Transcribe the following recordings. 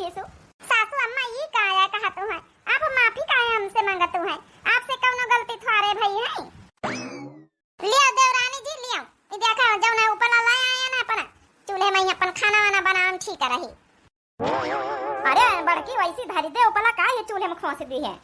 खीसू। सासू अम्मा ये काया कहा तू है, आप माफी काया हमसे मांगा तू है, आपसे कौनो गलती थारे भई है। लियो देवरानी जी लियो, ई देखा जौना ऊपर ला आया ना अपन चूल्हे में अपन खाना वाना बनावन ठीक रही। अरे बड़की वैसी धरी दे ऊपर का ये चूल्हे में खोस दी है।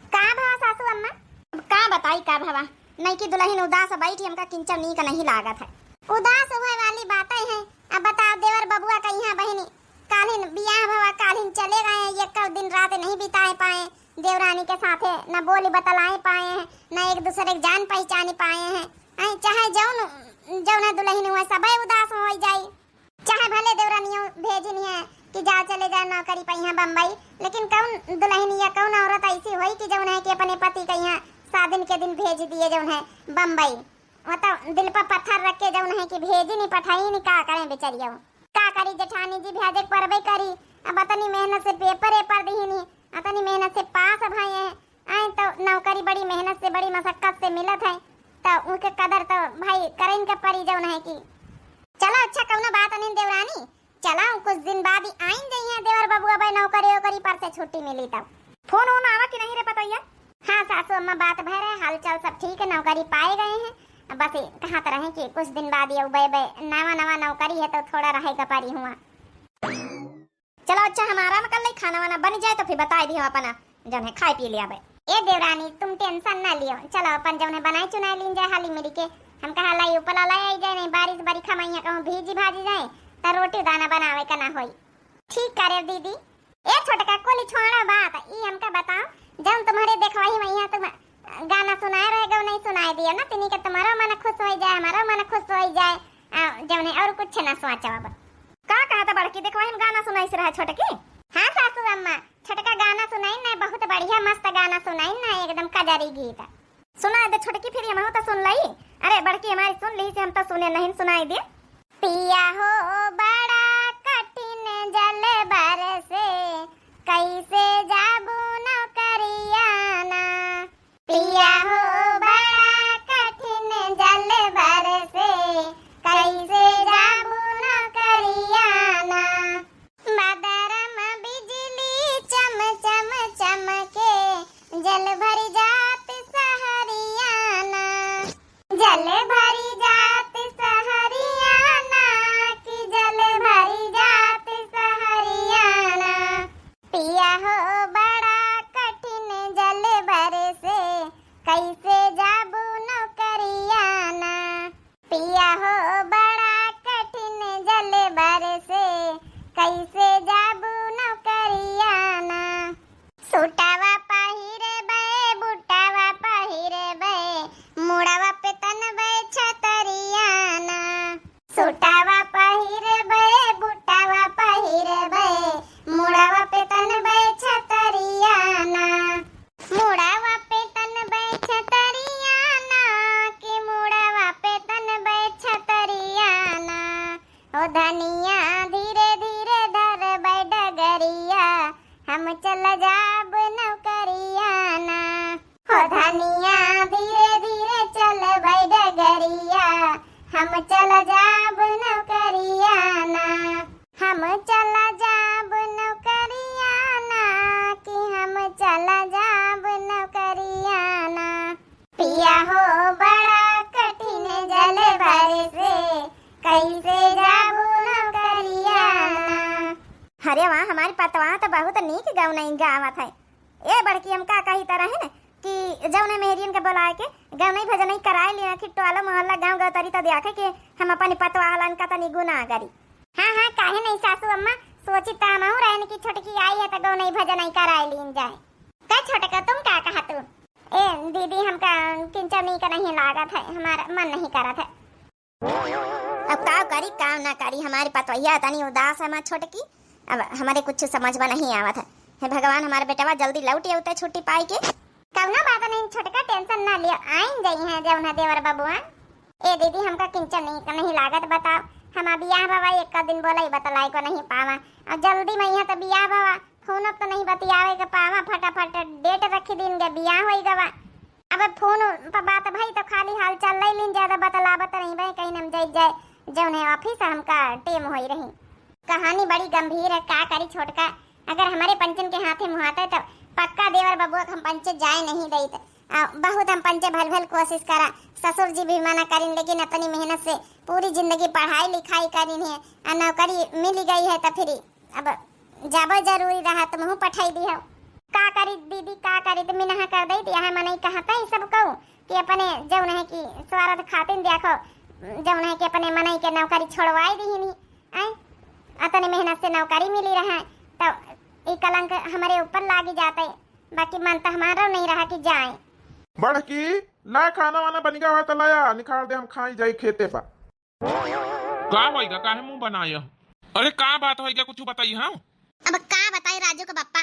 का भावा सासू अम्मा का बताई का भावा, नहीं की दुल्हन उदास बैठी हमका किंचन नी का नहीं लागत है। उदास होए वाली बातें हैं। अब बताओ देवर बबुआ का यहाँ बहनी कालिन बियाह भवा कालिन चले गए, एक दिन रात नहीं बिताए पाए देवरानी के साथे, न बोली बतलाए पाए हैं, न एक दूसरे के जान पहचाने पाए हैं। चाहे जौना दुल्हन हुआ सब उदास हो जाए, चाहे भले देवरानियों भेजनी है कि जाओ चले जाए नौकरी पे यहाँ बम्बई, लेकिन कौन दुल्हन या कौन औरत ऐसी हुई कि जौन है कि अपने पति का यहाँ शादी के दिन भेज दिए जौन है बम्बई, मतलब दिल पर पत्थर रख के जौन है कि भेजी नहीं पठाई नहीं, का करें बेचारियों, का करी जेठानी जी भेजे परबे करी। अब अतनी मेहनत से पेपर दी नहीं, अतनी मेहनत से पास भाई है, आए तो नौकरी बड़ी मेहनत से बड़ी मशक्कत से मिलत है, तो उनके कदर तो भाई करें के परी जौन है कि। चलो अच्छा कौनो बात नहीं देवरानी, चला कुछ दिन बाद ही आइन जाइए देवर बबुआ भाई नौकरी पर से छुट्टी मिली तब। फोन ओन आवा कि नहीं रे पतैया? हाँ सासू अम्मा बात भर है, हाल चाल सब ठीक है, नौकरी पाए गए हैं, बस कहाँ तो रहे कि कुछ दिन बाद ये नवा नौकरी है तो थोड़ा रहेगा पारी हुआ। चलो अच्छा हमारा में कल खाना वाना बन जाए तो फिर बता दियो अपना जौन है खाए पी लिया भाई। ए देवरानी तुम टेंशन ना लियो, चलो अपन जौन है बनाई चुनाई लीन जाए हाली मेरी के, हम कहा लाई ऊपर लाई जाए नहीं बारिश बरिखा में कहूँ भीजी भाजी जाए तो रोटी दाना बनावे का ना होई। ठीक करे दीदी। ए छोटका कोली छोड़ा बात ई हमका बताओ, जब तुम्हारे देखवाही में यहाँ तुम गाना सुनाए रहेगा नहीं सुनाए दिया ना तिनी के तुम्हारा मन खुश हो जाए हमारा मन खुश हो जाए, जब और कुछ ना सोचा बाबा। का कहा था बड़की देखवाही में गाना सुनाई से रहा छोटकी? हाँ सासू अम्मा छोटका गाना सुनाई ना, बहुत बढ़िया मस्त गाना सुनाई ना, एकदम कजारी गीत सुना दे छोटकी, फिर हम तो सुन लई। अरे बड़की हमारी सुन ली से हम तो सुने नहीं सुनाई दे। पिया हो बड़ा कठिन जल बरसे कैसे जाबू नौकरियाना, पिया हो बड़ा कठिन जल बरसे कैसे जाबू नौकरियाना, बदरम बिजली चम चम चमके जल भरी जात सहरियाना, जल भरी जात सहरियाना की जल भरी जात सहरियाना, पिया हो बड़ा कठिन जल बरसे कैसे जाबू नौकरियाना, पिया हो बड़ा कठिन जल बरसे कैसे जाबू नौकरियाना, सूटावा पहिरे बे बुटावा पहिरे बे मुड़ावा पे तन बे छतरियाना, सूटावा पहिरे बे बुटावा पहिरे बे मुड़ावा पे तन बे छतरियाना, मुड़ावा पे तन बे छतरियाना कि मुड़ावा पे तन बे छतरियाना, ओ धनिया धीरे धीरे धर बे डगरिया हम चल जाब नौकरियाना, हो धनिया धीरे धीरे चल बे डगरिया हम चल जाब नौकरियाना, हम चल जाब नौकरियाना कि हम चल जाब नौकरियाना, पिया हो बड़ा कठिन जल बरसे कैसे जाबू नौकरियाना। अरे वाह हमारी पतवा तो बहुत नीक गाँव नहीं गावत है। ए बड़की हम का कही तरह है ना कि जौने मेहरियन के बुला के गाँव नहीं भजन नहीं कराए लिया कि टोला मोहल्ला गाँव गाँव तरी तो देखे कि हम अपनी पतवा हलन का तनी गुना करी। हाँ हाँ काहे नहीं सासू अम्मा सोची तामाऊ रहने की छोटकी आई है तो गाँव नहीं भजन नहीं कराए लीन जाए। का छोटका तुम का कहा तू? ए दीदी हमका किंचन नहीं का नहीं लागत है, हमारा मन नहीं करत है। अब का करी काम ना करी हमारी पतवैया तनी उदास है माँ छोटकी, अब हमारे कुछ समझ में नहीं आवत है। हे भगवान हमारे बेटवा जल्दी लौटी उते छुट्टी पाई के। कौना बात नहीं छोटका टेंशन ना लियो, आइन जाई है जौना देवर बबुआ। ए दीदी हमका किंचन नहीं लागत, बताओ हम बियाह बाबा एक का दिन बोलाई बतलाई को नहीं पावा, और जल्दी में यहाँ तो बियाह बाबा फोन तो नहीं बतियावे के पावा, फटाफट डेट रखी दिन के बियाह होई गवा। अब फोन पर बात भाई तो खाली हाल चाल ले लीन, ज्यादा बतलावत नहीं भाई कहीं हम जाए जौने ऑफिस हमका टीम होई रही। कहानी बड़ी गंभीर है, का करी छोटका। अगर हमारे पंचन के हाथे मुहाते तो पक्का देवर बबुआ हम पंचे जाए नहीं दई। बहुत हम पंचे भल भल कोशिश करा, ससुर जी भी मना करिन, लेकिन अपनी मेहनत से पूरी जिंदगी पढ़ाई लिखाई करिन है, नौकरी मिल गई है तो फिर अब जाबो जरूरी रहा तो मुँह पठाई दी है। का करी दीदी, का करी तो मिनहा कर दी दिया है। मन कहता ही सब कहूँ कि अपने जौन है कि स्वार्थ खातिर देखो, जौन है कि अपने मन के नौकरी छोड़वाई दी नहीं, अतने मेहनत से नौकरी मिली रहा तो ये कलंक हमारे ऊपर लागी जाते। बाकी मन तो हमारा नहीं रहा कि जाए। बड़की ला खाना वाना बन गया हुआ तो लाया निकाल दे, हम खाई जाई खेते पर। का होइगा, काहे मुंह बनाया? अरे का बात होइगा, कुछ बताइए। हाँ अब का बताई राजू का पप्पा,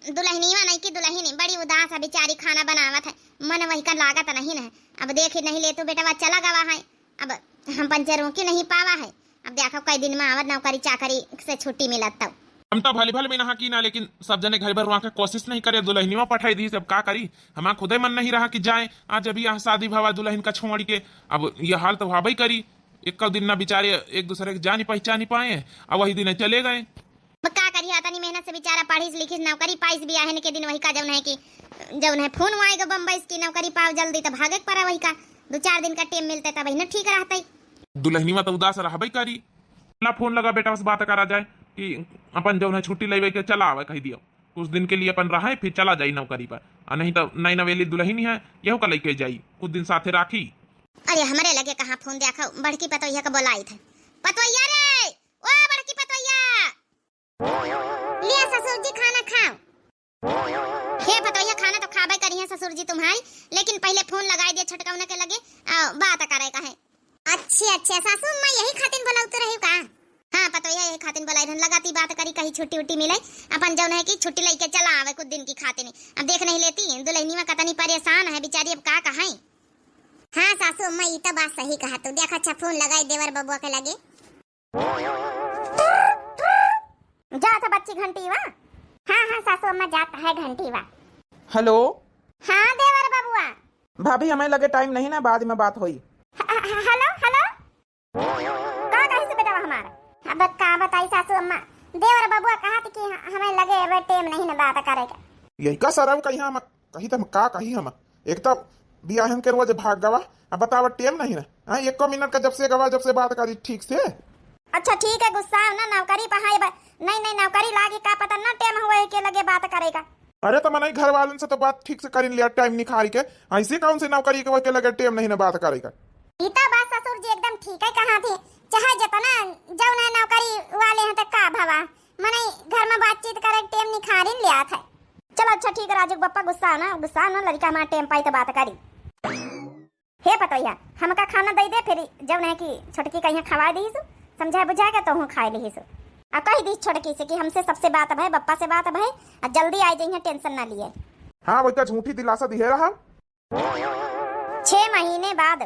दुल्हनीवा नहीं की दुल्हनी बड़ी उदास है बेचारी, खाना बनावत है, मन वही का लागत नहीं है। अब देख नहीं ले तो बेटा चला गवा है, अब हम पंचरों की नहीं पावा है। अब देखो कई दिन में आवत नौकरी चाकरी से छुट्टी मिलत तब। हम तो भली भल में नहा की ना, लेकिन सब जने घर भर वहाँ के कोशिश नहीं करे, दुल्हनिया पठाई दी। सब का करी, हमारा खुदे मन नहीं रहा कि जाए। आज अभी यहाँ शादी भवा दुल्हन का छोड़ के, अब ये हाल तो भाई करी। एक दिन ना बेचारे एक दूसरे के जानी पहचानी पाए, अब वही दिन चले गए। का करी तनी मेहनत से बेचारा पढ़िस लिखिस नौकरी पाइस भी आहन के दिन वही का जौन है कि जौन है फोन आएगा बम्बई की नौकरी पाओ जल्दी तो भागे पड़ा वही का 2-4 दिन का टाइम मिलता तब ना ठीक रहता। दुल्हनिया तो उदास रहबई करी, ना फोन लगा बेटा बस बात करा जाए कि अपन जौन है छुट्टी लेवे के चला आवे, कह दियो कुछ दिन के लिए अपन रहा फिर चला जाई नौकरी पर। नहीं तो नई नवेली दुल्हनी है यहो का लेके जाई, कुछ दिन साथे राखी। अरे हमारे लगे कहाँ फोन देखा, बड़की पतोहिया का बोलाई था। पतोहिया रे, ओ बड़की पतोहिया, लिया ससुर जी खाना खाओ। हे पतोहिया खाना तो खाबे करी है ससुर जी तुम्हारी, लेकिन पहले फोन लगाई दिए छटकाउने के लगे बात करे का है। अच्छा सासू मैं यही खातिन बुलाउते रही का? हाँ पतोहिया यही खातिन बुलाई धन लगाती बात करी, कहीं छुट्टी उट्टी मिले अपन जौन है कि छुट्टी लेके चला आवे कुछ दिन की खातिन। अब देख नहीं लेती दुल्हनी में कतनी परेशान है बेचारी, अब का कहां। हाँ सासू मैं ई तो बात सही कहा तू, देख अच्छा फोन लगाई देवर बबुआ के लगे। जा था बच्ची घंटी वा। हाँ सासू अम्मा जाता है घंटी वा। हेलो हाँ देवर बबुआ। भाभी हमें लगे टाइम नहीं ना, बाद में बात हुई। हेलो का कही से बेटा हमारा? अब का बताई सासू अम्मा, देवर बबुआ कहा कि हमें लगे अब टाइम नहीं ना बात करेगा। यही का सरव कहीं तो का कही हम एक तो बियाहन के रोज भाग गवा, अब बतावा टेम नहीं ना। एक मिनट का जब से गवा, जब से बात करी ठीक से। अच्छा ठीक है, गुस्सा ना नौकरी पहाई नहीं नौकरी लागी का पता ना टाइम हुए के लगे बात करेगा। अरे तो मनाई घर वालन से तो बात ठीक से करी लिया, टाइम निकाल के। ऐसे कौन से नौकरी के लगे टाइम नहीं ना बात करेगा। इता बात ससुर जी एकदम ठीक है कहा थे, चाहे जतना जौन है नौकरी वाले हैं तक का भवा मने घर में बातचीत करे टाइम निखारिन लिया था। चलो अच्छा ठीक है राजू बप्पा, गुस्सा ना लड़का हमारा टाइम पाई तो बात करी। हे पतोहिया हमका खाना दे दे, फिर जौन है कि छोटकी कहीं खवा दी सु, समझा बुझा के तो हूँ खाई ली सु। आ कही दी छोटकी से कि हमसे सबसे बात है बप्पा से बात है, और जल्दी आ जाइए टेंशन ना लिए। हाँ वही झूठी दिलासा दिए रहा। 6 महीने बाद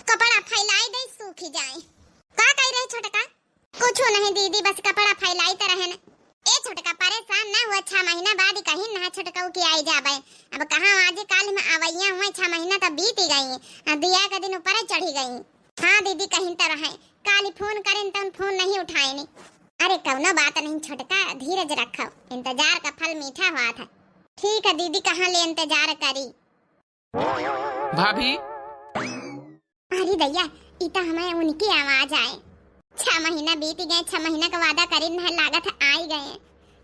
कपड़ा फैलाई दे सूखी जाए। का कह रहे छोटका? कुछ नहीं दीदी, बस कपड़ा फैलाई तो रहे ना। ए छोटका परेशान ना हुआ, 6 महीना बाद कहीं ना छोटका की आई जाबे। अब कहाँ आज काल में आवैया हुए, 6 महीना तो बीत ही गई, दिया का दिन ऊपर चढ़ी गई। हाँ दीदी कहीं तो रहे, काली फोन करें तो फोन नहीं उठाए नहीं। अरे कौनो बात नहीं छोटका, धीरज रखो, इंतजार का फल मीठा हुआ था। ठीक है दीदी, कहाँ ले इंतजार करी। भाभी अरे भैया इता हमें उनकी आवाज आए। 6 महीना बीत गए, 6 महीना का वादा करी न लागत आ ही गए।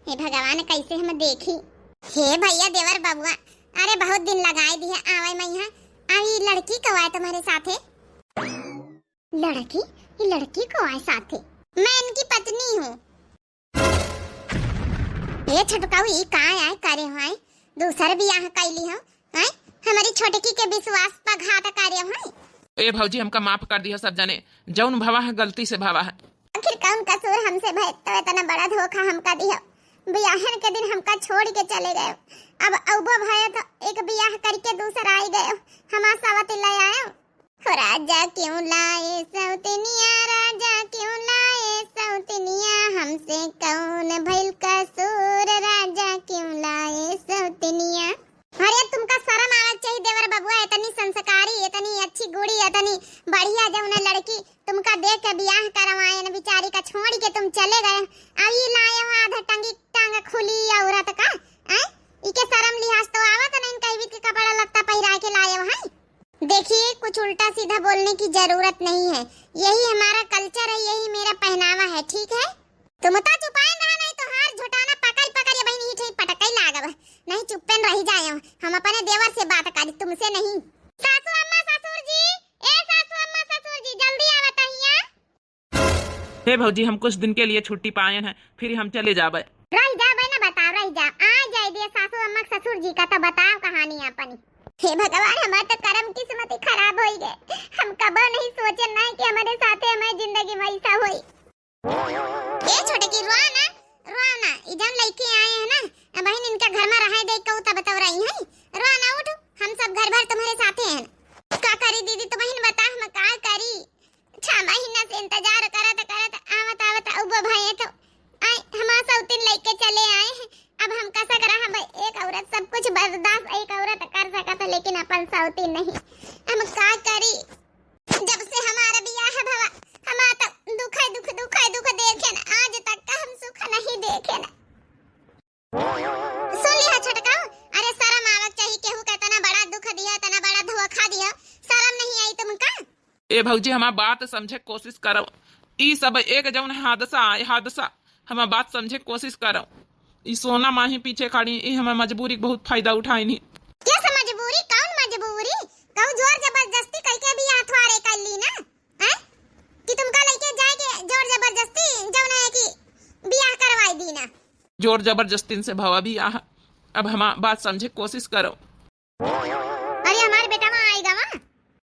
हे भगवान कैसे हम देखी। हे भैया देवर बबुआ, अरे बहुत दिन लगाए दिए आवे मैं यहाँ। आई लड़की को आए तुम्हारे साथे? लड़की? ये लड़की को आए साथे? मैं इनकी पत्नी हूँ। ये छटकाऊ ये कहाँ आए करे हुए, दूसरे भी यहाँ कैली हो, हमारी छोटकी के विश्वास पर घात कार्य हुए। ए भौजी हमका माफ कर दिया सब जने, जौन भवा है गलती से भवा है। आखिर कौन कसूर हमसे भय तो इतना बड़ा धोखा हमका दिया। बियाहन के दिन हमका छोड़ के चले गए, अब अउबो भय तो एक बियाह करके दूसरा आई गए, हमारा सावती ले आए। राजा क्यों लाए सौतनिया, राजा क्यों लाए सौतनिया, हमसे कौन भइल कसूर, राजा क्यों लाए सौतनिया। अरे तुमका शर्म आना चाहिए देवर बबुआ, इतनी संस्कारी, इतनी अच्छी गुड़ी, इतनी बढ़िया जौन लड़की तुमका देख के बियाह करवाए न, बेचारी का छोड़ के तुम चले गए। कुछ उल्टा सीधा बोलने की जरूरत नहीं है। यही हमारा कल्चर है, यही मेरा पहनावा है, ठीक है? तुम तो चुपाएं रहा, नहीं तो हार झुटाना पकड़ पकड़ ये बहनी ठीक पटकई लागब, नहीं चुप्पन रह जाए। हम अपने देवर से बात करी, तुमसे नहीं। सासू अम्मा ससुर जी, ए सासू अम्मा ससुर जी जल्दी आवत हिया। हे भौजी, हम कुछ दिन के लिए छुट्टी पाए हैं, फिर हम चले जाबे। रह जा बहना, बताओ रह जा। आ जाए दिए सासू अम्मा ससुर जी का, तो बताओ कहानी अपनी। हे भगवान, हमारे तो कर्म किस्मत ही खराब हो गए। हम कब नहीं सोचे ना कि हमारे साथे हमारी जिंदगी में ऐसा होई। ए छोटे की रुआ ना, इधर लड़के आए हैं ना, बहन इनका घर में रहे देख के तब बता रही है। रुआ ना, उठ, हम सब घर भर तुम्हारे साथे हैं। का करी दीदी, तो बहन बता हम का करी। 6 महीना से इंतजार करत आवत अब भाई तो आए हमारा सौतीन लेके चले आए हैं। अब हम कैसा करा, हम एक औरत सब कुछ बर्दाश्त एक औरत कर सकत है, लेकिन अपन सौतीन नहीं। हम का करी, जब से हमारा बियाह भवा हमारा तो दुख देखे ना, आज तक का हम सुख नहीं देखे ना। सुन लिया छटका, अरे शर्म आवक चाहिए, केहू का तना बड़ा दुख दिया, तना बड़ा धोखा दिया, शर्म नहीं आई तुमका? ए भौजी, हमार बात समझे कोशिश करो। ई सब एक जौन हादसा हमार बात समझे कोशिश करो। ई सोना माही पीछे खड़ी, ई हमार मजबूरी बहुत फायदा उठाई नहीं। क्या मजबूरी? कौन मजबूरी? कहू जोर जबरदस्ती करके भी हाथवारे कर ली ना, हैं? कि तुमका लेके जाएगे जोर जबरदस्ती, जौन है कि बियाह करवाई दी ना। जोर जबरदस्ती से भवा भी आह, अब हमार बात समझे कोशिश करो। अरे हमारे बेटा वहाँ आएगा वहाँ।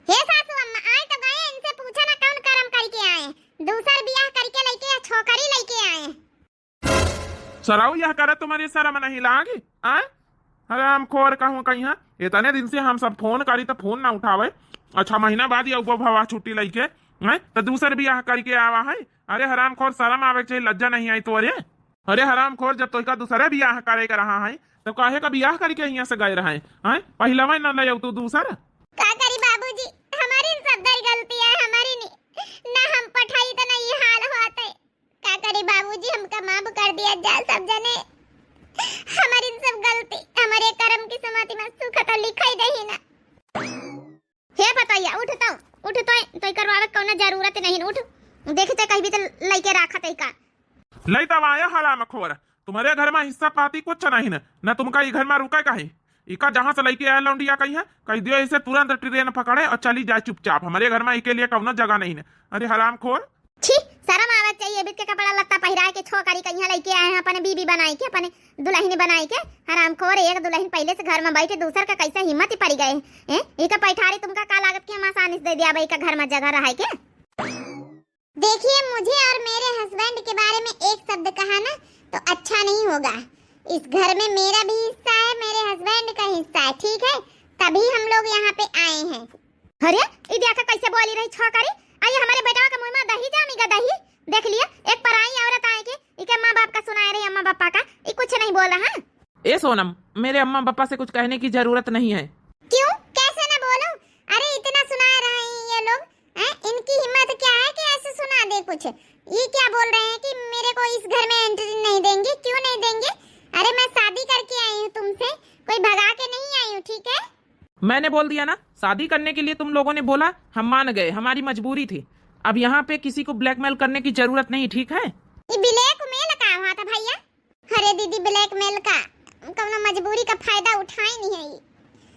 हे सासू अम्मा, आए तो गए, इनसे पूछा ना कौन कर्म करके आए, दूसर बियाह करके लेके या छोकरी लेके आए। सराऊ यह करे तुम्हारी शर्म नहीं लागी? हराम खोर कहूँ कहीं। इतने दिन से हम सब फोन करी तो फोन ना उठावे, 6 महीना बाद या भवा छुट्टी लेके तो दूसर बियाह करके आवा है। अरे हराम खोर, शर्म आवे चाहिए, लज्जा नहीं आई तो? अरे हराम खोर, जब तो दूसरे बियाह करे के रहा है तो काहे का बियाह करके यहाँ से गए रहे हैं? पहला में न ले तू दूसरा। का करी बाबूजी, हमारी सब गलती है, हमारी नहीं ना, हम पठाई तो नहीं हाल होते। का करी बाबूजी, हमका माफ कर दिया जा सब जने, हमारी सब गलती, हमारे कर्म की समाधि में सुख तो लिखा ही नहीं ना। हे बताइए, उठ तो करवावे कोनो जरूरत नहीं, उठ देखते कहीं भी तो लेके रखा तई का। लई तब आया हराम खोर, तुम्हारे घर में हिस्सा पाती कुछ नहीं न तुमका ई घर में रुका कहीं। इका जहाँ से लेके आया लौंडिया कही दियो इसे तुरंत ट्रेन पकड़े और चली जाए चुपचाप। हमारे घर में इके लिए कौनो जगह नहीं है। अरे हराम खोर, छी शर्म आवत चाहिए, बीच के कपड़ा लत्ता पहिरा के छोकरी कहीं लेके आए हैं, अपने बीबी बनाई के, अपने दुल्हन बनाई के। हराम खोर, एक दुल्हन पहले से घर में बैठे, दूसर का कैसे हिम्मत ही पड़ गए हैं? इका पैठारी तुमका का लागत के हम आसानी से दे दिया भाई का घर में जगह रहा के। देखिए, मुझे और मेरे हस्बैंड के बारे में एक शब्द कहा ना तो अच्छा नहीं होगा। इस घर में मेरा भी हिस्सा है, मेरे हस्बैंड का हिस्सा है, ठीक है? तभी हम लोग यहाँ पे आए हैं। अरे ये देखा कैसे बोली रही छोकरी, आइए हमारे बेटा का मुंह में दही जामेगा, दही देख लिया। एक पराई औरत आए के इके माँ बाप का सुना रही, अम्मा पापा का, ये कुछ नहीं बोल रहा। ए सोनम, मेरे अम्मा पापा से कुछ कहने की जरूरत नहीं है। क्यों, कैसे ना बोलूं? अरे इतना सुना रहे हैं ये लोग, इनकी हिम्मत क्या है कि ऐसे सुना दे कुछ। ये क्या बोल रहे हैं कि मेरे को इस घर में एंट्री नहीं देंगे? क्यों नहीं देंगे? अरे मैं शादी करके आई हूँ तुमसे, कोई भगा के नहीं आई हूँ, ठीक है? मैंने बोल दिया ना, शादी करने के लिए तुम लोगों ने बोला, हम मान गए, हमारी मजबूरी थी। अब यहाँ पे किसी को ब्लैकमेल करने की जरूरत नहीं, ठीक है? ये ब्लैकमेल का हुआ था भैया? अरे दीदी, ब्लैकमेल का कौनो मजबूरी का फायदा उठाई नहीं है। ये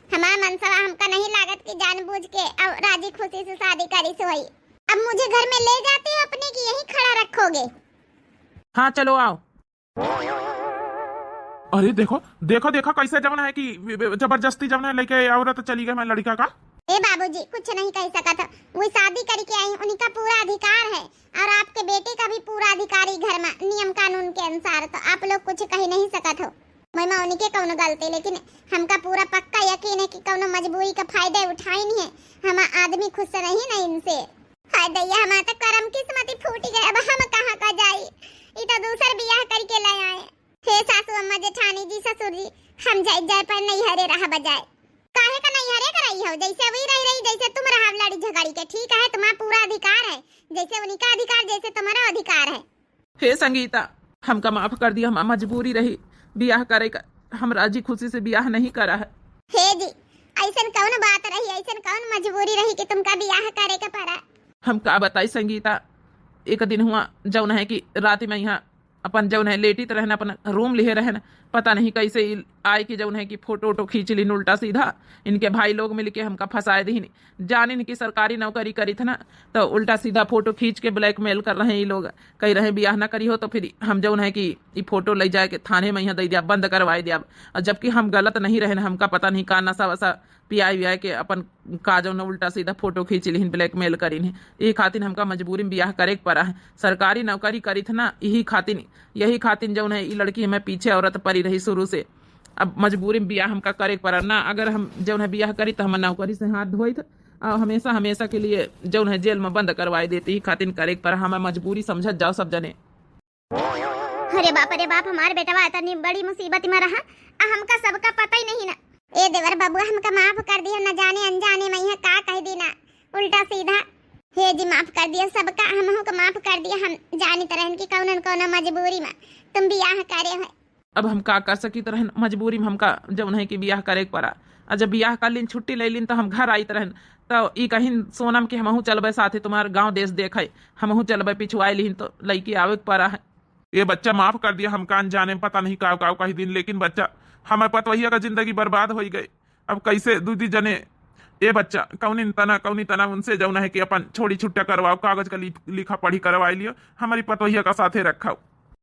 हमारा मनसा हमका नहीं लागत कि जानबूझ के और राजी खुशी से शादी करी से वही। अब मुझे घर में ले जाते हो अपने की यही खड़ा रखोगे? हाँ चलो आओ। अरे देखो कैसे जमन है कि जबरदस्ती जमन है लेके औरत चली गई मैं लड़का का। ए बाबूजी, कुछ नहीं कह सका था, वो शादी करके आई, उनका पूरा अधिकार है और आपके बेटे का भी पूरा अधिकारी घर में नियम कानून के अनुसार, तो आप लोग कुछ कह नहीं सकत हो। मैं उनके कौनो गलती, लेकिन हमका पूरा पक्का यकीन है कि कौनो मजबूरी का फायदा उठाई नहीं है। हम आदमी खुश नहीं ना इनसे। हाय दैया, हमारा तो कर्म किस्मत फूट गए, अब हम कहाँ का जाई? इतना दूसर बियाह करके ले आए। हे सासू अम्मा जेठानी जी ससुर जी, हम जाए पर नहीं हरे रहा बजाए। काहे का नहीं हरे कराई हो? जैसे वही रही जैसे तुम रहा लड़ी झगड़ी के, ठीक है? तुम्हारा पूरा अधिकार है, जैसे उनका अधिकार जैसे तुम्हारा अधिकार है। हे संगीता, हमका माफ कर दिया, हम मजबूरी रही बियाह करे का, हम राजी खुशी से बियाह नहीं करा है। हे जी, ऐसन कौन बात रही, ऐसन कौन मजबूरी रही कि तुमका बियाह करे के पड़ा? हम का बताई संगीता, एक दिन हुआ जौन है कि रात में यहाँ अपन जौन है लेटित रहना, अपन रूम लिए रहना, पता नहीं कैसे आए कि जौन है कि फोटो वोटो खींच ली उल्टा सीधा। इनके भाई लोग मिल के हमका फंसाए दी, जाने इनकी सरकारी नौकरी करी थी ना, तो उल्टा सीधा फोटो खींच के ब्लैकमेल कर रहे हैं ये लोग। कह रहे बियाह ना करी हो तो फिर हम जौन है कि ये फोटो ले जाए के थाने में यहाँ दे दिया, बंद करवाए दिया। और जबकि हम गलत नहीं रहे, हमका पता नहीं का नशा वसा पियाई वियाई के अपन का जौन उल्टा सीधा फोटो खींच ली, ब्लैकमेल करी। यही खातिर हमका मजबूरी में बियाह करे के पड़ा है। सरकारी नौकरी करी थी ना, यही खातिर जौन है ये लड़की हमें पीछे औरत पड़ी रही शुरू से। अब मजबूरी में बियाह हमका करे के पड़ा ना, अगर हम जौन है बियाह करी तो हम नौकरी से हाथ धोई था और हमेशा हमेशा के लिए जौन है जेल में बंद करवाई देती। ही खातिर करे के पड़ा, हमें मजबूरी समझत जाओ सब जने। अरे बाप, हमारे बेटवा इतनी बड़ी मुसीबत में रहा, हमका सबका पता ही नहीं ना। ए देवर बबुआ, हमका माफ कर दिया, न जाने अनजाने में यहाँ का कह दी ना उल्टा सीधा। हे जी माफ कर दिया सबका, हमहू को माफ कर दिया। हम जानी तरह की कौन कौन मजबूरी में तुम बियाह करे हो। अब हम का कर सकी तरह मजबूरी में हमका जौन है कि बियाह करे के पड़ा। और जब बियाह कर लीन, छुट्टी ले लीन, तो हम घर आई तरह तो ई कहीं सोनम के हमहू चलबे साथे, तुम्हारे गांव देश देखे हमहू चलबे, पिछुआई लीन तो लड़की आवे के पड़ा है। ये बच्चा माफ कर दिया, हम कान जाने में पता नहीं का कहीं दिन, लेकिन बच्चा हमारे पतवहिया का जिंदगी बर्बाद हो गई। अब कैसे दूधी जने ये बच्चा कौनी तना उनसे जौन है कि अपन छोड़ी छुट्टा करवाओ, कागज का लिखा पढ़ी करवाई लियो, हमारी पतवहिया का साथे रखाओ।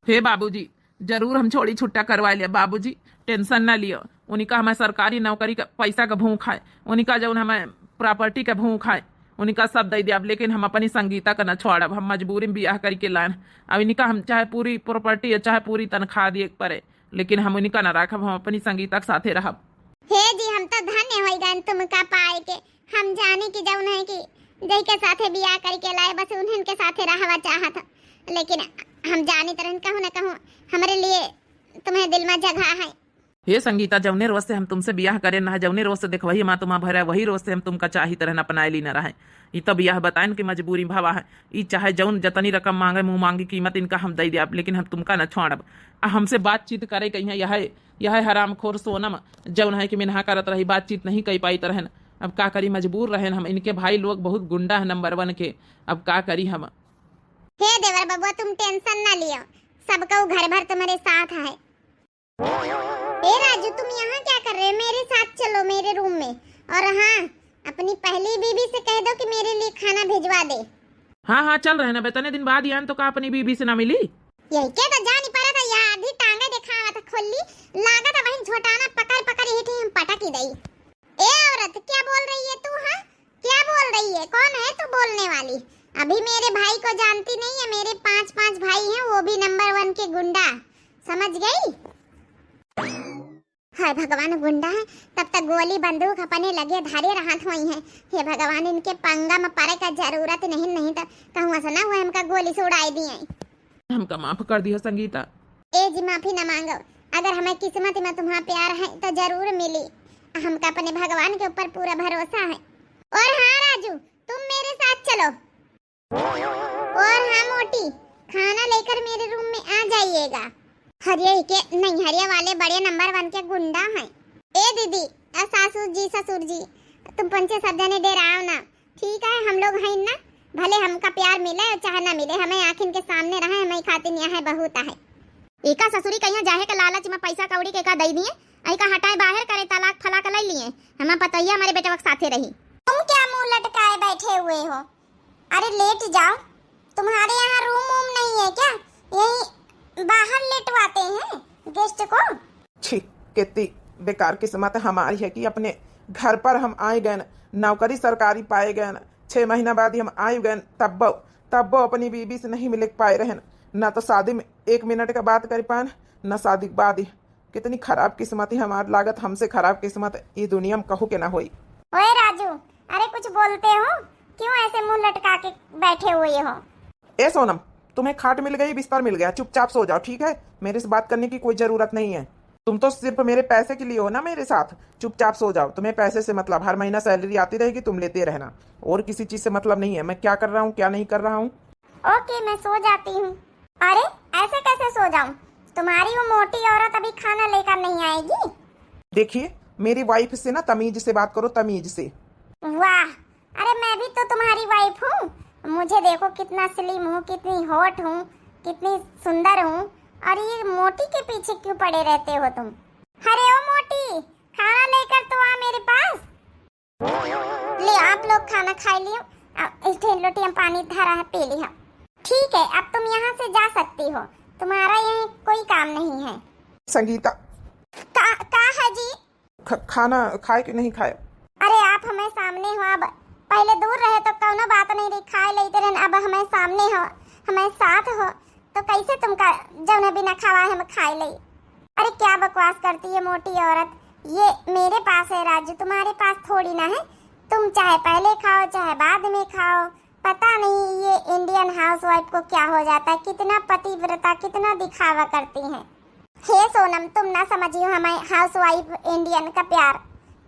हे बाबूजी, जरूर हम छोड़ी छुट्टा करवा लिया बाबूजी, टेंशन ना लियो। उनका हमें सरकारी नौकरी का पैसा का भूख है, उनका जौन हमें प्रॉपर्टी का भूख है, उनका सब दे दिया। लेकिन हम अपनी संगीता का न छोड़ब, हम मजबूरी में बियाह करके लान। अब इनका हम चाहे पूरी प्रॉपर्टी या चाहे पूरी तनख्वाह दिए पड़े, लेकिन हम उनका न रखब, हम अपनी संगीता के साथे रहब। हे जी, हम तो धन्य हो गए तुमका पाए के। हम जाने की जौन है कि जई के साथे बियाह करके लाए, बस उन्हें के साथे रहवा चाहत, लेकिन हम जाने तरह कहूँ न कहूँ हमारे लिए तुम्हें दिल में जगह है। हे संगीता, जौने रोज से हम तुमसे बियाह करे ना, जौने रोज से देखवही माँ तुम्हारा भरा, वही रोज से हम तुमका चाही तरह अपनाए ली न रहे। ये तो बियाह बताएं कि मजबूरी भावा है। ये चाहे जौन जतनी रकम मांगे, मुंह मांगी कीमत इनका हम दे दिया, लेकिन हम तुमका न छोड़ब। हमसे बातचीत करे कहीं यह हरामखोर सोनम जौन है कि मिनहा करत रही, बातचीत नहीं कही पाई तरह। अब का करी, मजबूर रहे हम। इनके भाई लोग बहुत गुंडा है नंबर 1 के, अब का करी हम। हे देवर बबुआ, तुम टेंशन ना लियो, सबका घर भर तुम्हारे साथ है। ए राजू, तुम यहाँ क्या कर रहे हो? मेरे साथ चलो मेरे रूम में, और हाँ, अपनी पहली बीबी से कह दो कि मेरे लिए खाना भिजवा दे। हाँ चल रहे ना, इतने दिन बाद यान तो का अपनी बीबी से ना मिली। यही क्या तो जा नहीं पा रहा था, यहाँ आधी टांगे दिखावा था खोली, लागा था वहीं झोटाना पकड़ ही थी, हम पटक ही गई। ए औरत, क्या बोल रही है तू? हाँ, क्या बोल रही है? कौन है तू बोलने वाली? अभी मेरे भाई को जानती नहीं है, मेरे 5 भाई हैं, वो भी नंबर 1 के गुंडा, समझ गई? हाय भगवान, गुंडा है तब तक गोली बंदूक अपने लगे धारे रहत हुई है। हे भगवान, इनके पंगा में पड़े का जरूरत नहीं तो कहूँ ऐसा ना हुआ हमका गोली से उड़ाई दिए। हमका माफ कर दिया संगीता। ए जी, माफी न मांगो, अगर हमें किस्मत में तुम्हारा प्यार है तो जरूर मिली। हमका अपने भगवान के ऊपर पूरा भरोसा है। और हाँ राजू, तुम मेरे साथ चलो। और हाँ मोटी, खाना लेकर मेरे रूम में आ जाइएगा। हरिया के नहीं, हरिया वाले बड़े नंबर 1 के गुंडा हैं। ए दीदी, ससुर जी, तुम पंचे सब जने दे रहा हो ना, ठीक है? हम लोग हैं ना, भले हमका प्यार मिले चाहे ना मिले, हमें आखिर के सामने रहे, हमें खातिर यहाँ बहुत है। एका ससुरी कहिया जाहे के लालच में पैसा कौड़ी के का दई दिए, ऐका हटाए बाहर करे, तलाक फलाक ले लिए। हमें पता ही हमारे बेटे वक्त साथे रही। तुम क्या मुंह लटकाए बैठे हुए हो? अरे लेट जाओ, तुम्हारे यहाँ रूम नहीं है क्या? यही बाहर लेटवाते हैं गेस्ट को। छी, कितनी बेकार किस्मत हमारी है कि अपने घर पर हम आए गए, नौकरी सरकारी पाए गए, 6 महीना बाद ही हम आए गए, तब अपनी बीबी से नहीं मिल पाए रहे, ना तो शादी में 1 मिनट का बात कर पाए, ना शादी के बाद ही। कितनी खराब किस्मत है हमारी, लागत हमसे खराब किस्मत ये दुनिया में कहू के ना होई। ओए राजू, अरे कुछ बोलते हो? क्यों ऐसे मुंह लटका के बैठे हुए हो? ए सोनम, तुम्हें खाट मिल गई, बिस्तर मिल गया, चुपचाप सो जाओ, ठीक है? मेरे से बात करने की कोई जरूरत नहीं है। तुम तो सिर्फ मेरे पैसे के लिए हो ना मेरे साथ, चुपचाप सो जाओ। तुम्हें पैसे से मतलब, हर महीना सैलरी आती रहेगी, तुम लेते रहना, और किसी चीज से मतलब नहीं है मैं क्या कर रहा हूँ क्या नहीं कर रहा हूँ। ओके, मैं सो जाती हूँ। अरे ऐसे कैसे सो जाऊँ? तुम्हारी वो मोटी औरत अभी खाना लेकर नहीं आएगी। देखिए, मेरी वाइफ से ना तमीज से बात करो, तमीज से। वाह, अरे मैं भी तो तुम्हारी वाइफ हूँ। मुझे देखो कितना स्लिम हूँ, कितनी हॉट हूँ, कितनी सुंदर हूँ। और ये मोटी के पीछे क्यों पड़े रहते हो तुम? अरे ओ मोटी, खाना लेकर तो आ मेरे पास। ले, आप लोग खाना खा लियो। लोटी हम पानी धरा है, पी लिया। ठीक है, अब तुम यहाँ से जा सकती हो, तुम्हारा यहाँ कोई काम नहीं है। संगीता, का है जी? खाना खाए कि नहीं खाए? अरे आप हमें सामने हो, अब पहले दूर रहे तो कौनो बात नहीं रही, खाए लेते रहे। अब हमें सामने हो, हमें साथ हो, तो कैसे तुमका जब न बिना खावा हम खाए ले? अरे क्या बकवास करती है मोटी औरत। ये मेरे पास है राजू, तुम्हारे पास थोड़ी ना है। तुम चाहे पहले खाओ चाहे बाद में खाओ। पता नहीं ये इंडियन हाउसवाइफ को क्या हो जाता है, कितना पतिव्रता, कितना दिखावा करती हैं। हे सोनम, तुम ना समझियो हमें हाउसवाइफ इंडियन का प्यार,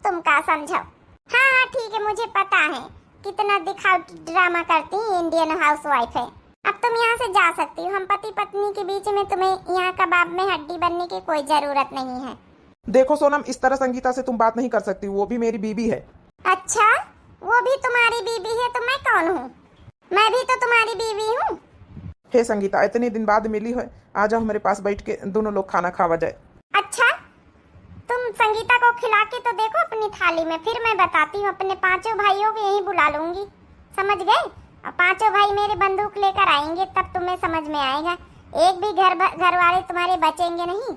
तुम का समझो। हाँ हाँ ठीक है, मुझे पता है कितना दिखाव ड्रामा करती है इंडियन हाउसवाइफ है। अब तुम यहाँ से जा सकती हो। हम पति पत्नी के बीच में तुम्हें यहाँ कबाब में हड्डी बनने की कोई जरूरत नहीं है। देखो सोनम, इस तरह संगीता से तुम बात नहीं कर सकती, वो भी मेरी बीबी है। अच्छा, वो भी तुम्हारी बीबी है तो मैं कौन हूँ? मैं भी तो तुम्हारी बीबी हूँ। हे संगीता, इतने दिन बाद मिली है, आ जाओ हमारे पास बैठ के दोनों लोग खाना खावा जाए। अच्छा, तुम संगीता को खिला के तो देखो अपनी थाली में, फिर मैं बताती हूँ। अपने पांचों भाइयों को यहीं बुला लूंगी, समझ गए? और पांचों भाई मेरे बंदूक लेकर आएंगे, तब तुम्हें समझ में आएगा। एक भी घर वाले तुम्हारे बचेंगे नहीं।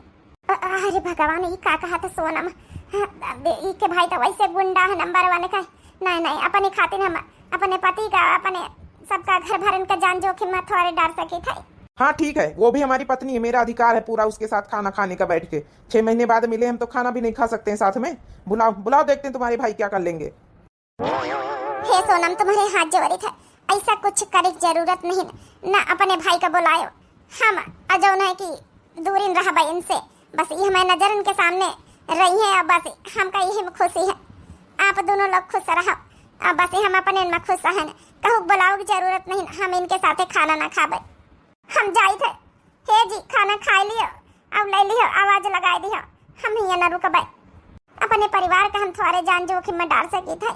अरे भगवान, ये क्या कहा था सोनम? के भाई तो वैसे गुंडा है नंबर 1 का। नहीं, अपने खातिर हम अपने पति का, अपने सबका घर भरन का जान जोखिम में थोड़े डर सके थे। हाँ ठीक है, वो भी हमारी पत्नी है, मेरा अधिकार है पूरा उसके साथ खाना खाने का बैठ के। 6 महीने बाद मिले हम तो खाना भी नहीं खा सकते हैं साथ में। बुलाओ, देखते हैं तुम्हारे भाई क्या कर लेंगे। हे सोनम, तुम्हारे हाथ जोड़े थे, ऐसा कुछ करे जरूरत नहीं ना। अपने भाई का बुलायो, हम अजौन है कि दूरी रहा भाई इनसे। बस ये हमारे नजर इनके सामने रही है, और बस हमका यही खुशी है। आप दोनों लोग खुश रहो, अब बस हम अपने में खुश रहें। कहू बुलाओ की जरूरत नहीं, हम इनके साथ खाना ना खाबे। हम जाई थे। हे जी, खाना खा लियो, अब ले लियो, आवाज लगा दियो। हम यहाँ न रुकबे, अपने परिवार का हम थोड़े जान जोखिम में डाल सकी थे।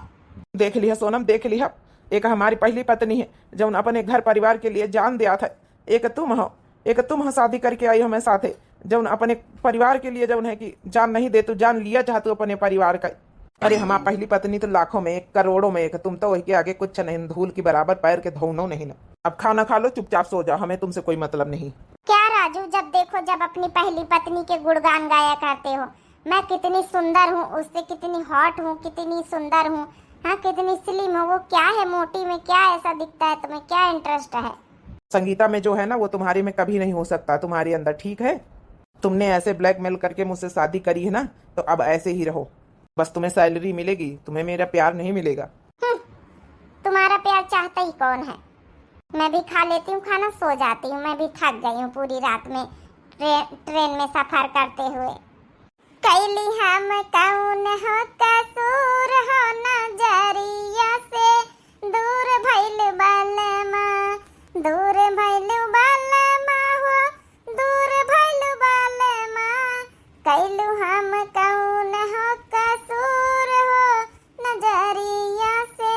देख लिया सोनम, देख लिया। एक हमारी पहली पत्नी है जो अपने घर परिवार के लिए जान दिया था। एक तुम हो शादी करके आई हो मैं साथे, जो अपने परिवार के लिए जो है कि जान नहीं दे, तू जान लिया चाहतू अपने परिवार का। अरे हमारी पहली पत्नी तो लाखों में एक, करोड़ों में एक। तुम तो वही के आगे कुछ नहीं, धूल की बराबर पैर के धोनो नहीं ना। अब खाना खा लो, चुपचाप सो जाओ, हमें तुमसे कोई मतलब नहीं। क्या राजू, जब देखो जब अपनी पहली पत्नी के गुणगान गाया करते हो। मैं कितनी सुंदर हूँ, उससे कितनी हॉट हूँ, कितनी सुंदर हूँ, हाँ कितनी स्लिम हूँ। वो क्या है मोटी में, क्या ऐसा दिखता है तुम्हें, क्या इंटरेस्ट है? संगीता में जो है ना, वो तुम्हारे में कभी नहीं हो सकता, तुम्हारे अंदर, ठीक है? तुमने ऐसे ब्लैकमेल करके मुझसे शादी करी है ना, तो अब ऐसे ही रहो। बस तुम्हें सैलरी मिलेगी, तुम्हें मेरा प्यार नहीं मिलेगा। तुम्हारा प्यार चाहता ही कौन है? मैं भी खा लेती हूँ खाना, सो जाती हूँ। मैं भी थक गई हूँ पूरी रात में ट्रेन में सफर करते हुए। कैली हम कौन हो कसूर हो, नजरिया से दूर भइल बलमा, दूर भइल बलमा हो, दूर भइल बलमा। कैलू हम कौन हो कसूर हो, नजरिया से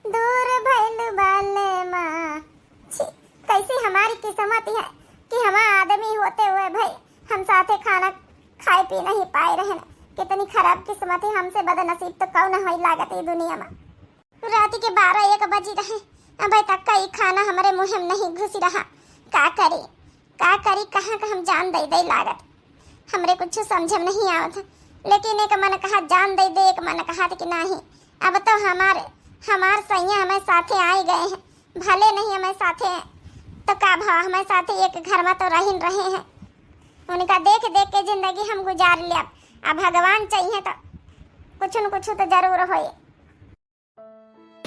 दूर भइल बलमा। कैसी हमारी किस्मत है कि हम आदमी होते हुए भाई हम साथे खाना खाए पी नहीं पाए रहे। कितनी खराब किस्मत है, हमसे बदनसीब तो कौन है लागत है दुनिया में। रात के 12-1 बजी रहे, अभी तक कई खाना हमारे मुंह में नहीं घुसी रहा। का करी कहाँ का हम जान दे लागत, हमरे कुछ समझ में नहीं आवत। लेकिन एक मन कहा जान दे, एक मन कहा कि नहीं। अब तो हमार सैया हमें साथे आए गए हैं, भले नहीं हमें साथे हैं तो का भाव, हमें साथे एक घर में तो रहे हैं। उनका देख के जिंदगी हम गुजार लिया। अब भगवान चाहिए तो कुछ न कुछ तो जरूर होए।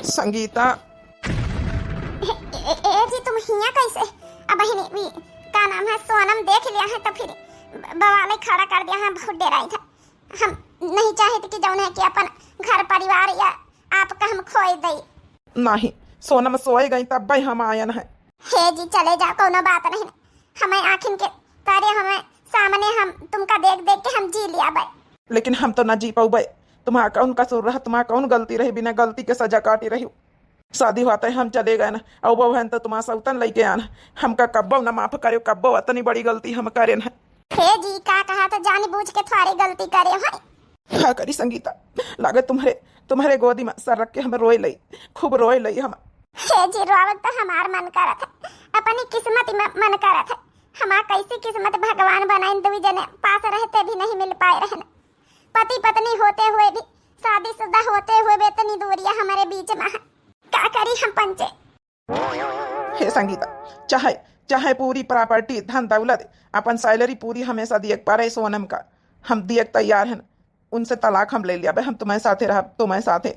संगीता, जी तुम हिया कैसे? अब बहनी का नाम है सोनम, देख लिया है तो फिर बवाले खड़ा कर दिया है। बहुत डराई था, हम नहीं चाहते कि जौन है कि अपन घर परिवार या आपका हम खोए दे। नहीं, सोनम सोए गई तब भाई हम आयन है। हे जी चले जा, कोनो बात नहीं। हमें आखिर के तारे हमें सामने हम तुमका देख के हम जी लिया भाई। लेकिन हम तो ना जी पाऊ भाई, तुम्हारा कौन कसूर रहा, तुम्हारा कौन गलती रही, बिना गलती के सजा काटी रही। शादी होता है हम चले गए ना, और वो बहन तो तुम्हारा सौतन लेके आना, हमका कब्बो ना माफ करे, कब्बो इतनी बड़ी गलती हम करे ना। हे जी का कहा तो जान बूझ के थोड़ी गलती करे है। क्या करी संगीता, लागे तुम्हारे गोदी में सर रख के हम रोए लई, खूब रोए लई हम। हे जी रोवत तो हमार मन करत है, अपनी किस्मत में मन करत है। हमार कैसी किस्मत भगवान बनाइन, दुई जने पास रहते भी नहीं मिल पाए रहने। पति पत्नी होते हुए भी, शादीशुदा होते हुए भी इतनी दूरियां हमारे बीच में है। क्या करी हम पंचे। हे संगीता, चाहे पूरी प्रॉपर्टी धन दौलत अपन सैलरी पूरी हमेशा दिए पारे सोनम का हम दिए तैयार हैं। उनसे तलाक हम ले लिया, हम तुम्हारे साथे रहा, तुम्हारे साथे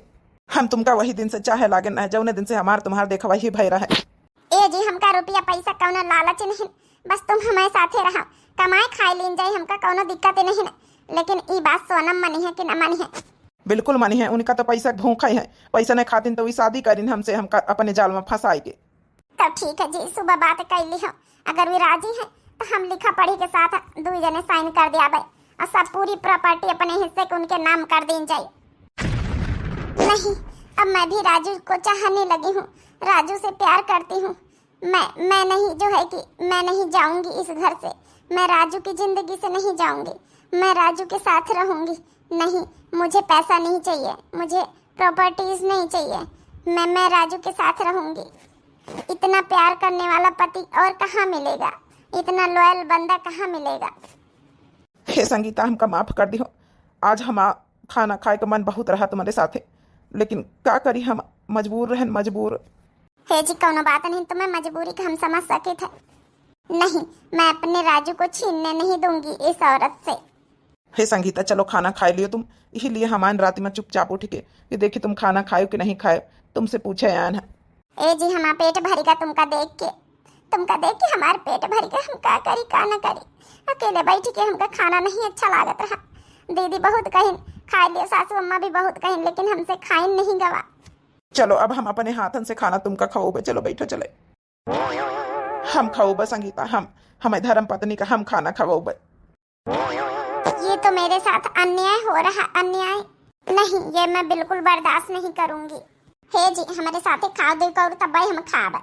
हम तुमका वही दिन से चाहे लागे न, जौने दिन से हमार तुम्हार देखा वही भय रहा है। ए जी हमका रुपया पैसा कौनो लालच नहीं, बस तुम हमारे साथे रहा, कमाए खाए लीन जाए, हमका कौनो दिक्कत नहीं है। लेकिन ई बात सोनम मनी है कि न मनी है? बिल्कुल मनी है, उनका तो पैसा भूखा ही है, पैसा नहीं खातिन तो वही शादी करीन हमसे, हम अपने जाल में फंसाई के। तब ठीक है जी, सुबह बात कर ली हो, अगर वे राजी है तो हम लिखा पढ़ी के साथ दुई जने साइन कर दिया भाई, और सब पूरी प्रॉपर्टी अपने हिस्से को उनके नाम कर दी जाए। नहीं, अब मैं भी राजू को चाहने लगी हूँ, राजू से प्यार करती हूँ। मैं नहीं जो है कि मैं नहीं जाऊंगी इस घर से, मैं राजू की जिंदगी से नहीं जाऊंगी, मैं राजू के साथ रहूंगी। नहीं, मुझे पैसा नहीं चाहिए, मुझे प्रॉपर्टीज नहीं चाहिए, मैं राजू के साथ रहूंगी। इतना प्यार करने वाला पति और कहाँ मिलेगा, इतना लॉयल बंदा कहाँ मिलेगा। हे संगीता, हमका माफ कर दियो, आज हम खाना खाए का मन बहुत रहा तुम्हारे साथे, लेकिन क्या करी, हम मजबूर रहन मजबूर। हे जी कौनो बात नहीं, तुम्हें मजबूरी का हम समझ सके थे। नहीं, मैं अपने राजू को छीनने नहीं दूंगी इस औरत से। हे संगीता, चलो खाना खाए लियो तुम, इसीलिए हमारे रात में चुपचाप उठ के कि देखी तुम खाना खाए कि नहीं खाए, तुमसे पूछे आया है। ए जी हमारा पेट भरेगा तुमका देख के हमारे पेट भरेगा, हम का करी का न करी। अकेले बैठ के हमका खाना नहीं अच्छा लागत रहा। दीदी बहुत कहिन खाए लियो, सासू अम्मा भी बहुत कहिन, लेकिन हमसे खाइन नहीं गवा। चलो अब हम अपने हाथन से खाना तुमका खाओगे, चलो बैठो चले, हम खाओगे संगीता, हमें धर्म पत्नी का हम खाना खाओगे। ये तो मेरे साथ अन्याय हो रहा, अन्याय नहीं, ये मैं बिल्कुल बर्दाश्त नहीं करूंगी। हे जी हमारे साथे खाओ दे करो तब भाई हम खाब।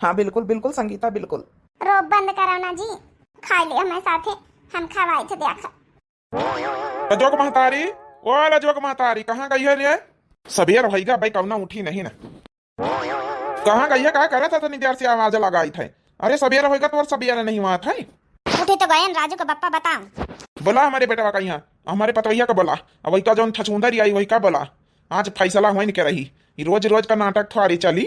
हाँ बिल्कुल बिल्कुल संगीता, बिल्कुल। रोब बंद करो ना जी, खा ले हमारे साथे, हम खवाए थे देखा। रजोग महतारी, ओ रजोग महतारी, कहाँ गई है रे? सबेर होइगा भाई, कौना उठी नहीं ना, कहाँ गई है? क्या करे था इतनी देर से आवाज लगाई थे? अरे सबेर होइगा तो सबेर नहीं हुआ था। उठी तो गए राजू को बप्पा बताओ। बोला हमारे बेटा का यहाँ, हमारे पतवैया का बोला, अब वही का जो छछूंदर आई वही का बोला, आज फैसला हो के रही, रोज रोज का नाटक थोड़ी चली।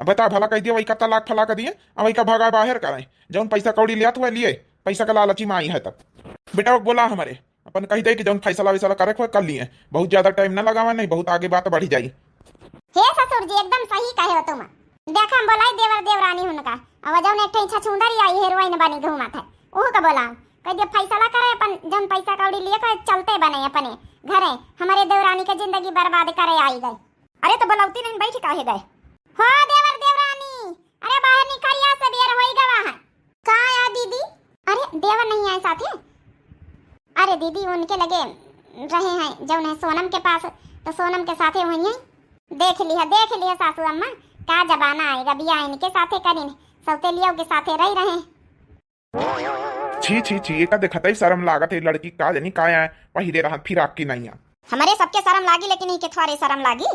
बता भला कह दिया वही का तलाक फला कर दिए, अब वही का भगा बाहर कराए, जौन पैसा कौड़ी लिया तो लिए पैसा का लालची में आई है। तब बेटा बोला हमारे अपन कही दे कि जौन फैसला वैसला करे कर लिए, बहुत ज्यादा टाइम न लगावा, नहीं बहुत आगे बात बढ़ी जाई। हे ससुर जी एकदम सही कहे हो तुम। देखा हम बोलाई देवर देवरानी हुनका, अब जौन एक छछूंदर आई हेरोइन बनी घूमा था, ओह का बोला कह दिया फैसला करे, अपन जौन पैसा कौड़ी लिए कर चलते बने अपने घरे, हमारे देवरानी की जिंदगी बर्बाद करे आई गए। अरे तो बोलौती नहीं बैठ काहे गए हो देवर देवरानी? अरे बाहर निकलिया, सबेर होई गवा है। का आया दीदी? अरे देवर नहीं आए साथे? अरे दीदी उनके लगे रहे हैं जौन है सोनम के पास, तो सोनम के साथे वही है। देख लिया सासू अम्मा, का जमाना आएगा बिया इनके साथे करीन, सौतेलियों के साथे रह रहे। छी छी छी, का देखता ही शर्म लागत है, लड़की का जानी का है वही दे रहा फिर आपकी नहीं है। हमारे सबके शर्म लागी, लेकिन इनके थोड़े शर्म लागी।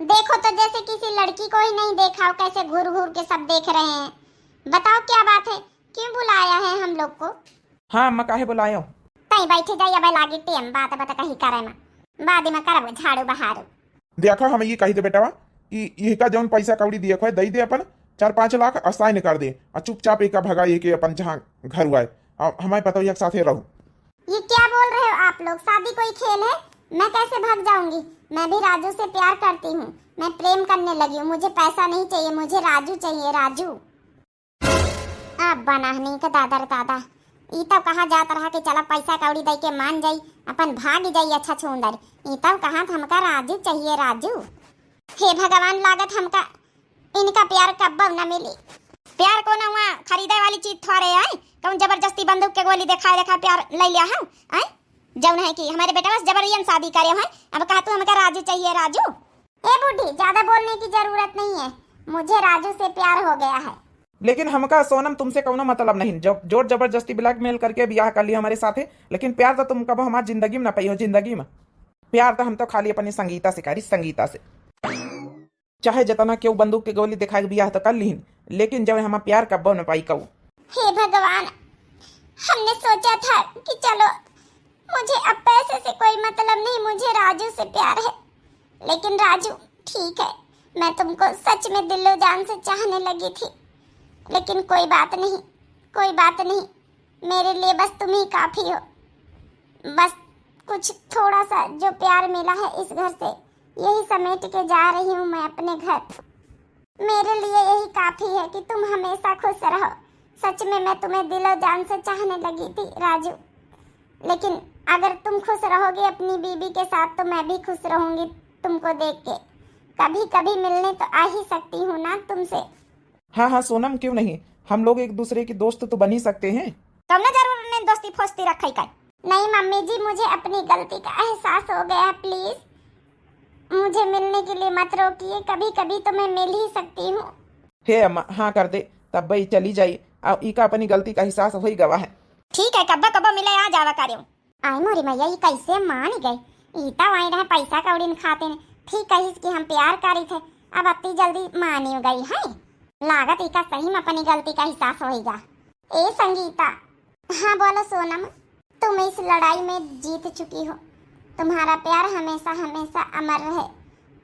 देखो तो जैसे किसी लड़की को ही नहीं देखा हो, कैसे घूर घूर के सब देख रहे हैं। बताओ क्या बात है, क्यों बुलाया है हम लोग को? हाँ अम्मा काहे बुलायो? तई बैठे जाइए भाई, लागी टेम बात बता कहीं करे में, बाद में करब झाड़ू बहारू। देखो हम ये कही दे बेटा कि ये का जौन पैसा कौड़ी दिए खोए दई दे, अपन 4-5 लाख असाइन कर दे, और चुपचाप एक भगा ये के अपन जहाँ घर हुआ है, और हमारे पता एक साथ रहो। ये क्या बोल रहे हो आप लोग? शादी कोई खेल है? मैं कैसे भाग जाऊंगी? मैं भी राजू से प्यार करती हूँ, मैं प्रेम करने लगी हूँ, मुझे पैसा नहीं चाहिए, मुझे राजू चाहिए, राजू। अब बनाहनी का दादा रे दादा, ई तब कहाँ जात रहा कि चला पैसा कौड़ी दे के मान जाई, अपन भाग जाई अच्छा छूंदर। ई तब कहाँ हमका राजू चाहिए, राजू। हे भगवान, लागत हमका इनका प्यार कब न मिली। प्यार को ना हुआ खरीदे वाली चीज थोड़े आए, कौन जबरदस्ती बंदूक के गोली देखा प्यार ले लिया है? जौन है कि हमारे बेटा बस जबरन शादी करे हैं। अब कहा तू हमका राजू चाहिए राजू। ए बूढ़ी ज्यादा बोलने की जरूरत नहीं है, मुझे राजू से प्यार हो गया है। लेकिन हमका सोनम तुमसे कौनो मतलब नहीं, जब जोर जबरदस्ती ब्लैकमेल करके ब्याह कर लिया हमारे साथे, लेकिन प्यार तो तुम कब हमारी जिंदगी में ना पाई हो। जिंदगी में प्यार तो हम तो खाली अपनी संगीता से करी, संगीता से। चाहे जितना क्यों बंदूक के गोली दिखा के ब्याह तो कर ली, लेकिन जब हम प्यार कब न पाई कहू। हे भगवान, हमने सोचा था कि चलो मुझे अब पैसे से कोई मतलब नहीं, मुझे राजू से प्यार है। लेकिन राजू ठीक है, मैं तुमको सच में दिलो जान से चाहने लगी थी, लेकिन कोई बात नहीं, कोई बात नहीं, मेरे लिए बस तुम ही काफी हो। बस कुछ थोड़ा सा जो प्यार मिला है इस घर से, यही समेट के जा रही हूँ मैं अपने घर। मेरे लिए यही काफी है कि तुम हमेशा खुश रहो। सच में मैं तुम्हें दिलो जान से चाहने लगी थी राजू, लेकिन अगर तुम खुश रहोगे अपनी बीबी के साथ तो मैं भी खुश रहूंगी तुमको देख के। कभी कभी मिलने तो आ ही सकती हूँ ना तुमसे। हाँ हाँ सोनम, क्यों नहीं, हम लोग एक दूसरे के दोस्त तो बन ही सकते हैं। तुमने जरूर ने दोस्ती फोस्ती रखी का। नहीं मम्मी जी, मुझे अपनी गलती का एहसास हो गया, प्लीज मुझे मिलने के लिए मत रोकिए, कभी कभी तो मैं मिल ही सकती हूँ। हे अम्मा हाँ कर दे, तब भाई चली जाई, अब इका अपनी गलती का एहसास हो ही गवा है। ठीक है, कब्बा कब्बा मिले आ जावा करियो। आई मोरी मैया, ये कैसे मान गई। ईता वहीं रहे पैसा कौड़ी खाते ने, ठीक है कि हम प्यार करी थे, अब अति जल्दी मान ही गई है। लागत इका सही में अपनी गलती का एहसास होगा। ए संगीता। हाँ बोलो सोनम, तुम इस लड़ाई में जीत चुकी हो। तुम्हारा प्यार हमेशा हमेशा अमर रहे।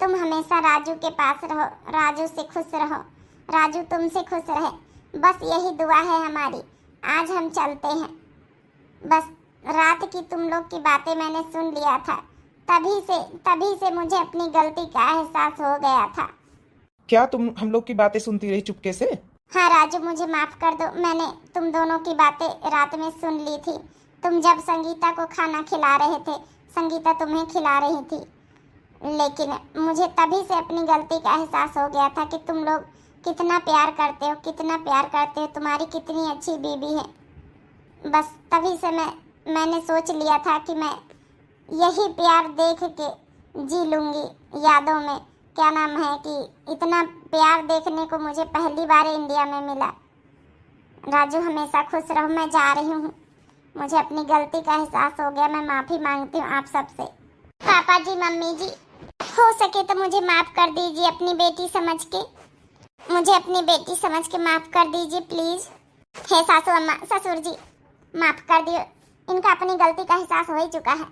तुम हमेशा राजू के पास रहो, राजू से खुश रहो, राजू तुमसे खुश रहे, बस यही दुआ है हमारी। आज हम चलते हैं। बस रात की तुम लोग की बातें मैंने सुन लिया था, तभी से मुझे अपनी गलती का एहसास हो गया था। क्या तुम हम लोग की बातें सुनती रही चुपके से? हाँ राजू, मुझे माफ कर दो, मैंने तुम दोनों की बातें रात में सुन ली थी। तुम जब संगीता को खाना खिला रहे थे, संगीता तुम्हें खिला रही थी, लेकिन मुझे तभी से अपनी गलती का एहसास हो गया था कि तुम लोग कितना प्यार करते हो, कितना प्यार करते हो, तुम्हारी कितनी अच्छी बीबी है। बस तभी से मैंने सोच लिया था कि मैं यही प्यार देख के जी लूँगी यादों में। क्या नाम है कि इतना प्यार देखने को मुझे पहली बार इंडिया में मिला। राजू हमेशा खुश रहो, मैं जा रही हूँ, मुझे अपनी गलती का एहसास हो गया, मैं माफ़ी मांगती हूँ आप सबसे। पापा जी, मम्मी जी, हो सके तो मुझे माफ़ कर दीजिए अपनी बेटी समझ के, मुझे अपनी बेटी समझ के माफ़ कर दीजिए प्लीज़। हे सासू अम्मा, ससुर जी, माफ़ कर दियो, इनका अपनी गलती का एहसास हो ही चुका है।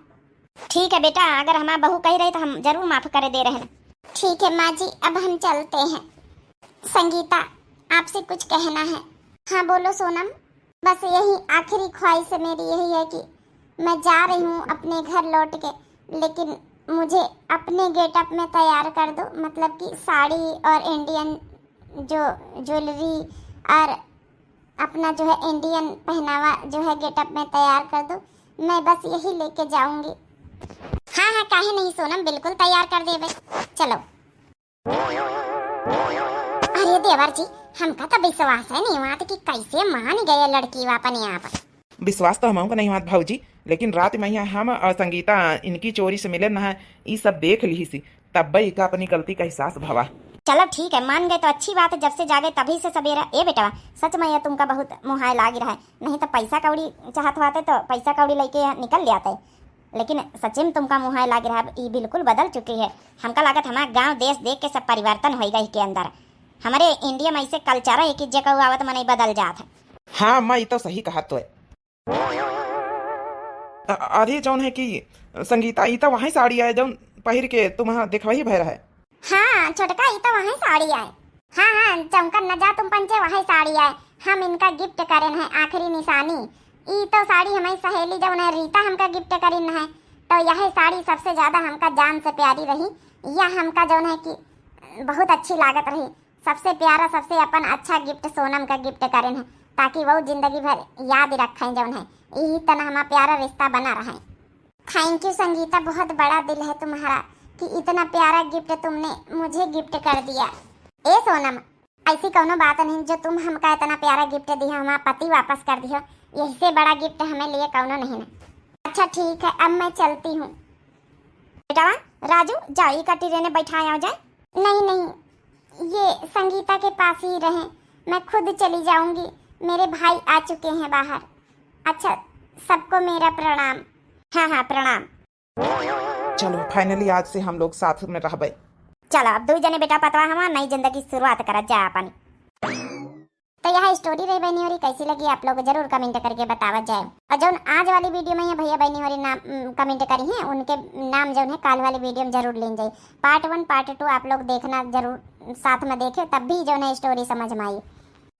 ठीक है बेटा, अगर हमारा बहू कह रही तो हम जरूर माफ़ कर दे रहे हैं। ठीक है माँ जी, अब हम चलते हैं। संगीता, आपसे कुछ कहना है। हाँ बोलो सोनम। बस यही आखिरी ख्वाहिश मेरी यही है कि मैं जा रही हूँ अपने घर लौट के, लेकिन मुझे अपने गेटअप में तैयार कर दो, मतलब कि साड़ी और इंडियन जो ज्वेलरी और अपना जो है इंडियन पहनावा जो है गेटअप में तैयार कर दो, मैं बस यही लेके जाऊंगी। हाँ हाँ, काहे नहीं सोनम, बिल्कुल तैयार कर देवे, चलो। अरे देवर जी, हमका तो विश्वास है नहीं हुआ कि कैसे मान गए लड़की वापन यहाँ पर। विश्वास तो हमको नहीं हुआ भाऊजी, लेकिन रात में यहाँ हम और संगीता इनकी चोरी से मिले ना, ये सब देख ली सी, तब भाई का अपनी गलती का एहसास भवा। चलो ठीक है, मान गए तो अच्छी बात है, जब से जागे तभी से सवेरा। ए बेटा, सच में यह तुमका बहुत मुहाय लाग रहा है, नहीं तो पैसा कौड़ी चाहत होते तो पैसा कौड़ी लेके निकल जाते, लेकिन सच्चे में तुमका मुहाय लाग रहा है। ये बिल्कुल बदल चुकी है। हमका लागत हमारा गांव देश देख के सब परिवर्तन हो गई के अंदर। हमारे इंडिया में ऐसे कल्चर है कि जगह आवत मन बदल जात है। हाँ मैं तो सही कहा तो है। अरे जौन है कि संगीता, ई तो वही साड़ी है जौन पहिर के तुम्हारा देखवाही भय रहा है। हाँ छोटका, ये तो वही साड़ी आए। हाँ हाँ, चमकन न जा तुम पंचे, वही साड़ी आए, हम इनका गिफ्ट करें है, आखिरी निशानी। ई तो साड़ी हमारी सहेली जौन है रीता हमका गिफ्ट करीन है, तो यह साड़ी सबसे ज्यादा हमका जान से प्यारी रही। यह हमका जौन है कि बहुत अच्छी लागत रही। सबसे प्यारा, सबसे अपन अच्छा गिफ्ट सोनम का गिफ्ट करें है, ताकि वो जिंदगी भर याद रखें जौन है, यही तना हमारा प्यारा रिश्ता बना रहे। थैंक यू संगीता, बहुत बड़ा दिल है तुम्हारा कि इतना प्यारा गिफ्ट तुमने मुझे गिफ्ट कर दिया। ए सोनम, ऐसी कोनो बात नहीं जो तुम हमका इतना प्यारा गिफ्ट दिया, हमारा पति वापस कर दिया, यही से बड़ा गिफ्ट हमें लिए कोनो नहीं ना। अच्छा ठीक है, अब मैं चलती हूँ। बेटा राजू, जाई का ट्रेन में बैठाया जाए। नहीं नहीं, ये संगीता के पास ही रहे, मैं खुद चली जाऊंगी, मेरे भाई आ चुके हैं बाहर। अच्छा, सबको मेरा प्रणाम। हाँ हाँ प्रणाम। चलो फाइनली आज से हम लोग साथ में रहबे। चलो अब 2 जने बेटा पतवा हमार नई जिंदगी की शुरुआत करा जाए अपन। तो यह स्टोरी रही बहनी और कैसी लगी आप लोग जरूर कमेंट करके बतावा जाए। और जो आज वाली वीडियो में ये भैया बहनी और नाम कमेंट करी हैं उनके नाम जो है काल वाली वीडियो में जरूर ले जाए। पार्ट 1 पार्ट 2 आप लोग देखना जरूर, साथ में देखे तब भी जो है स्टोरी समझ में आई।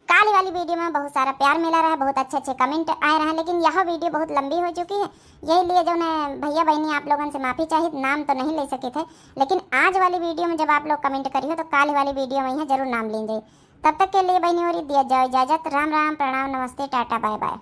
काल वाली वीडियो में बहुत सारा प्यार मिला रहा, बहुत अच्छे अच्छे कमेंट आए रहे, लेकिन यह वीडियो बहुत लंबी हो चुकी है, यही लिए जो है भैया बहनी आप लोगों से माफ़ी चाहिए, नाम तो नहीं ले सके थे, लेकिन आज वाली वीडियो में जब आप लोग कमेंट करी हो तो काल वाली वीडियो में जरूर नाम लेंगे। तब तक के लिए बहनी और दिया जाए इजाजत। राम राम, प्रणाम, नमस्ते, टाटा, बाय बाय।